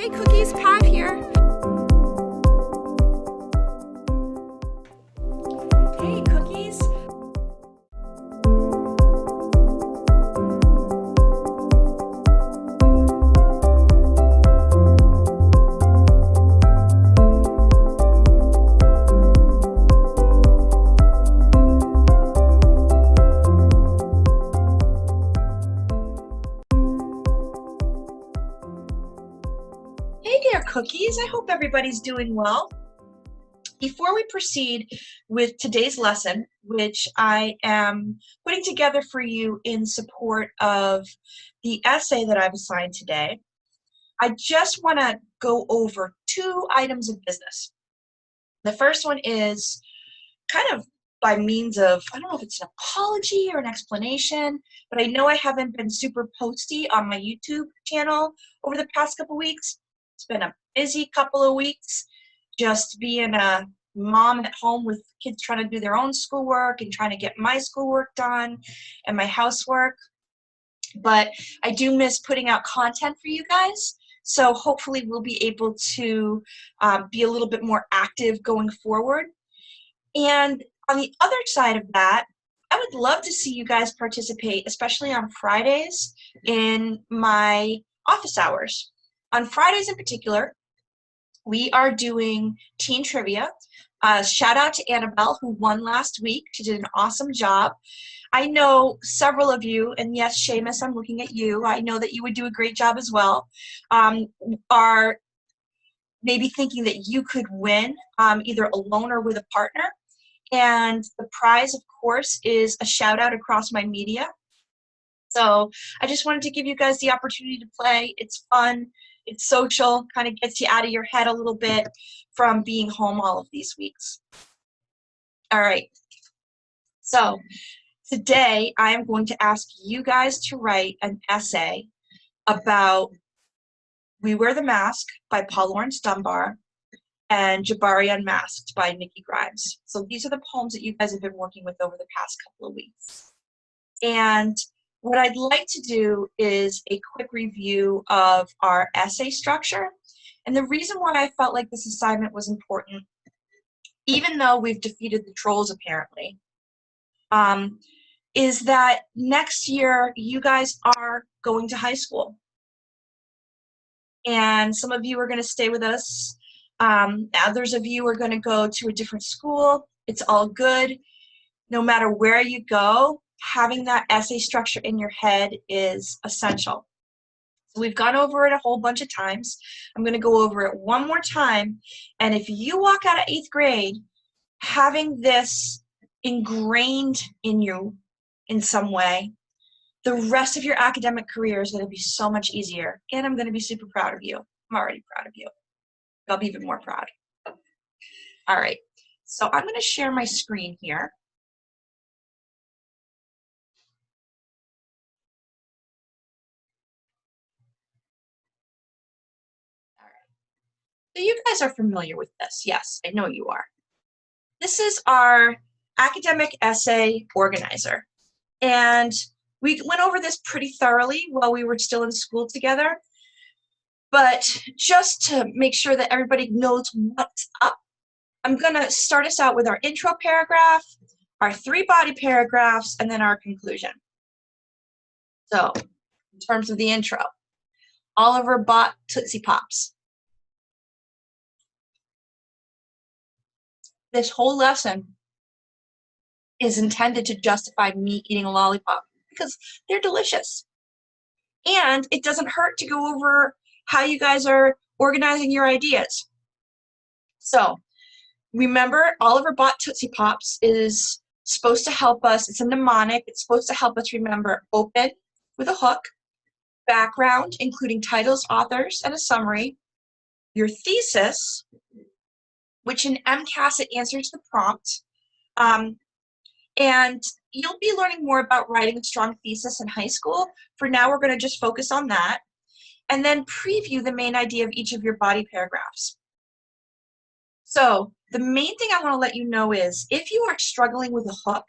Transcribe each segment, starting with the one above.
Hey Cookies, Pat here. Hey Cookies. Hey there, Cookies. I hope everybody's doing well. Before we proceed with today's lesson, which I am putting together for you in support of the essay that I've assigned today, I just want to go over 2 items of business. The first one is kind of by means of, I don't know if it's an apology or an explanation, but I know I haven't been super posty on my YouTube channel over the past couple weeks. It's been a busy couple of weeks just being a mom at home with kids trying to do their own schoolwork and trying to get my schoolwork done and my housework. But I do miss putting out content for you guys. So hopefully we'll be able to be a little bit more active going forward. And on the other side of that, I would love to see you guys participate, especially on Fridays, in my office hours. On Fridays in particular, we are doing teen trivia. Shout out to Annabelle, who won last week. She did an awesome job. I know several of you, and yes, Seamus, I'm looking at you. I know that you would do a great job as well, are maybe thinking that you could win either alone or with a partner. And the prize, of course, is a shout out across my media. So I just wanted to give you guys the opportunity to play. It's fun, it's social, kind of gets you out of your head a little bit from being home all of these weeks. All right, so today I am going to ask you guys to write an essay about We Wear the Mask by Paul Laurence Dunbar and Jabari Unmasked by Nikki Grimes. So these are the poems that you guys have been working with over the past couple of weeks. And what I'd like to do is a quick review of our essay structure. And the reason why I felt like this assignment was important, even though we've defeated the trolls apparently, is that next year you guys are going to high school. And some of you are going to stay with us. Others of you are going to go to a different school. It's all good. No matter where you go, having that essay structure in your head is essential. So we've gone over it a whole bunch of times. I'm going to go over it one more time. And if you walk out of 8th grade having this ingrained in you in some way, the rest of your academic career is going to be so much easier. And I'm going to be super proud of you. I'm already proud of you. I'll be even more proud. All right, so I'm going to share my screen here. All right. So you guys are familiar with this. Yes, I know you are. This is our academic essay organizer. And we went over this pretty thoroughly while we were still in school together. But just to make sure that everybody knows what's up, I'm going to start us out with our intro paragraph, our 3 body paragraphs, and then our conclusion. So, in terms of the intro, Oliver bought Tootsie Pops. This whole lesson is intended to justify me eating a lollipop because they're delicious. And it doesn't hurt to go over how you guys are organizing your ideas. So, remember, Oliver bought Tootsie Pops is supposed to help us. It's a mnemonic. It's supposed to help us remember open with a hook, background, including titles, authors, and a summary, your thesis, which in MCAS it answers the prompt, and you'll be learning more about writing a strong thesis in high school. For now, we're going to just focus on that, and then preview the main idea of each of your body paragraphs. So the main thing I want to let you know is if you are struggling with a hook,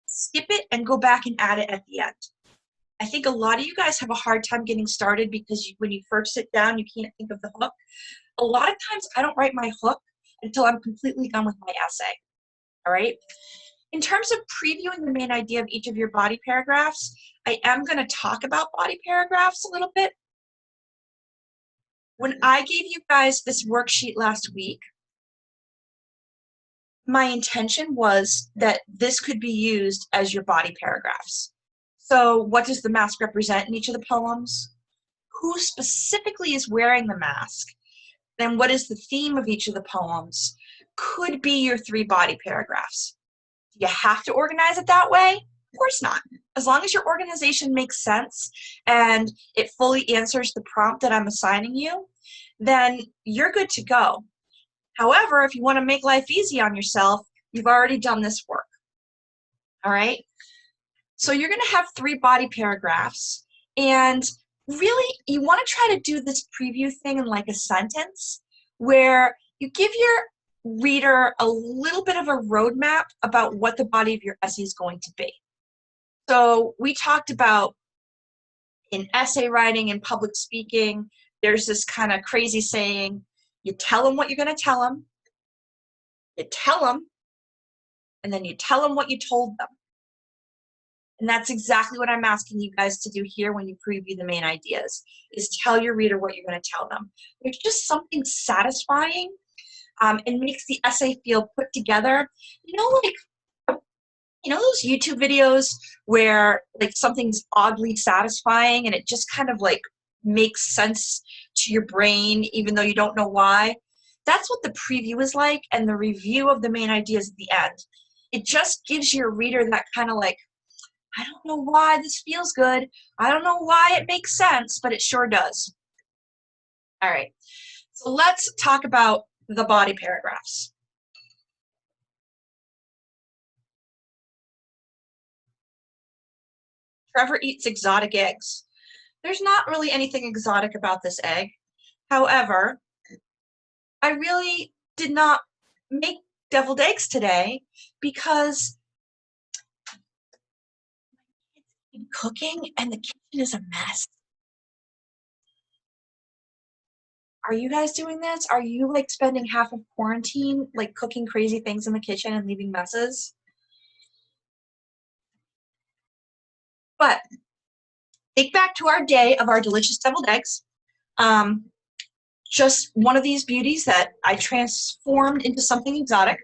skip it and go back and add it at the end. I think a lot of you guys have a hard time getting started because when you first sit down, you can't think of the hook. A lot of times I don't write my hook until I'm completely done with my essay, all right? In terms of previewing the main idea of each of your body paragraphs, I am going to talk about body paragraphs a little bit. When I gave you guys this worksheet last week, my intention was that this could be used as your body paragraphs. So what does the mask represent in each of the poems? Who specifically is wearing the mask? Then what is the theme of each of the poems? Could be your 3 body paragraphs. Do you have to organize it that way? Of course not. As long as your organization makes sense and it fully answers the prompt that I'm assigning you, then you're good to go. However, if you want to make life easy on yourself, you've already done this work. All right? So you're going to have 3 body paragraphs, and really you want to try to do this preview thing in like a sentence where you give your reader a little bit of a roadmap about what the body of your essay is going to be. So we talked about in essay writing and public speaking, there's this kind of crazy saying, you tell them what you're going to tell them, you tell them, and then you tell them what you told them. And that's exactly what I'm asking you guys to do here when you preview the main ideas, is tell your reader what you're going to tell them. There's just something satisfying and makes the essay feel put together. You know those YouTube videos where like something's oddly satisfying and it just kind of like makes sense to your brain even though you don't know why? That's what the preview is like, and the review of the main ideas at the end. It just gives your reader that kind of like, I don't know why this feels good. I don't know why it makes sense, but it sure does. All right, so let's talk about the body paragraphs. Trevor eats exotic eggs. There's not really anything exotic about this egg. However, I really did not make deviled eggs today because I'm cooking and the kitchen is a mess. Are you guys doing this? Are you like spending half of quarantine like cooking crazy things in the kitchen and leaving messes? But think back to our day of our delicious deviled eggs. Just one of these beauties that I transformed into something exotic.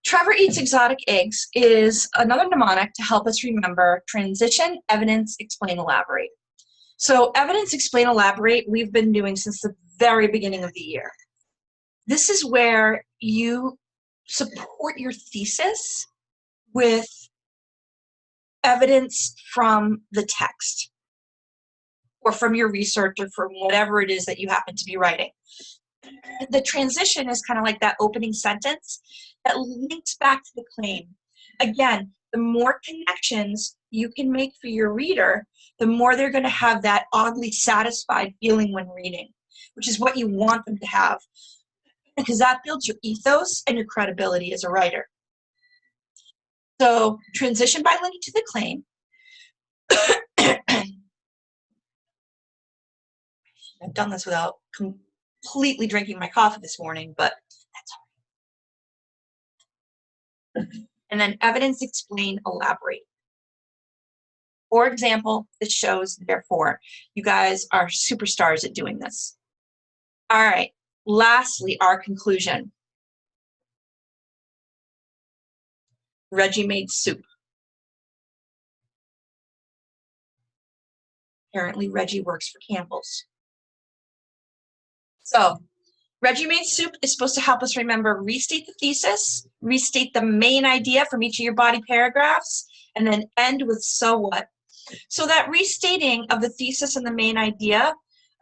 Trevor eats exotic eggs is another mnemonic to help us remember transition, evidence, explain, elaborate. So evidence, explain, elaborate, we've been doing since the very beginning of the year. This is where you support your thesis with evidence from the text or from your research or from whatever it is that you happen to be writing. The transition is kind of like that opening sentence that links back to the claim. Again, the more connections you can make for your reader, the more they're going to have that oddly satisfied feeling when reading, which is what you want them to have, because that builds your ethos and your credibility as a writer. So transition by linking to the claim. I've done this without completely drinking my coffee this morning, but that's all right. And then evidence, explain, elaborate. For example, this shows, therefore, you guys are superstars at doing this. All right, lastly, our conclusion. Reggie made soup. Apparently, Reggie works for Campbell's. So, Reggie made soup is supposed to help us remember, restate the thesis, restate the main idea from each of your body paragraphs, and then end with so what. So that restating of the thesis and the main idea,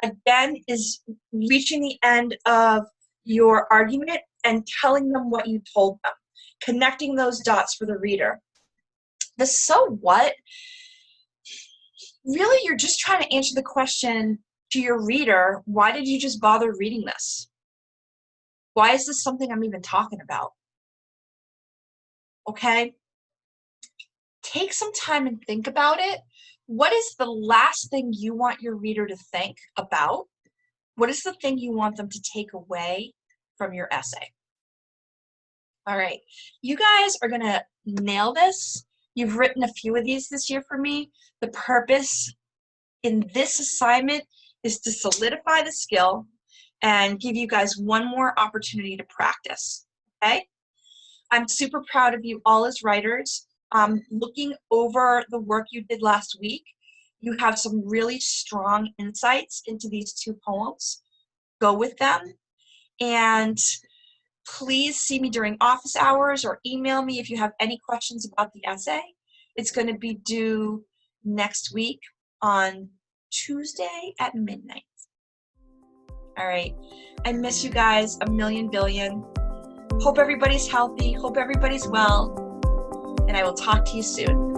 again, is reaching the end of your argument and telling them what you told them, connecting those dots for the reader. The so what, really you're just trying to answer the question to your reader, why did you just bother reading this? Why is this something I'm even talking about? Okay? Take some time and think about it. What is the last thing you want your reader to think about? What is the thing you want them to take away from your essay? All right, you guys are gonna nail this. You've written a few of these this year for me. The purpose in this assignment is to solidify the skill and give you guys one more opportunity to practice, okay? I'm super proud of you all as writers. Looking over the work you did last week, you have some really strong insights into these two poems. Go with them, and please see me during office hours or email me if you have any questions about the essay. It's going to be due next week on Tuesday at midnight. All right, I miss you guys a million billion. Hope everybody's healthy, hope everybody's well, and I will talk to you soon.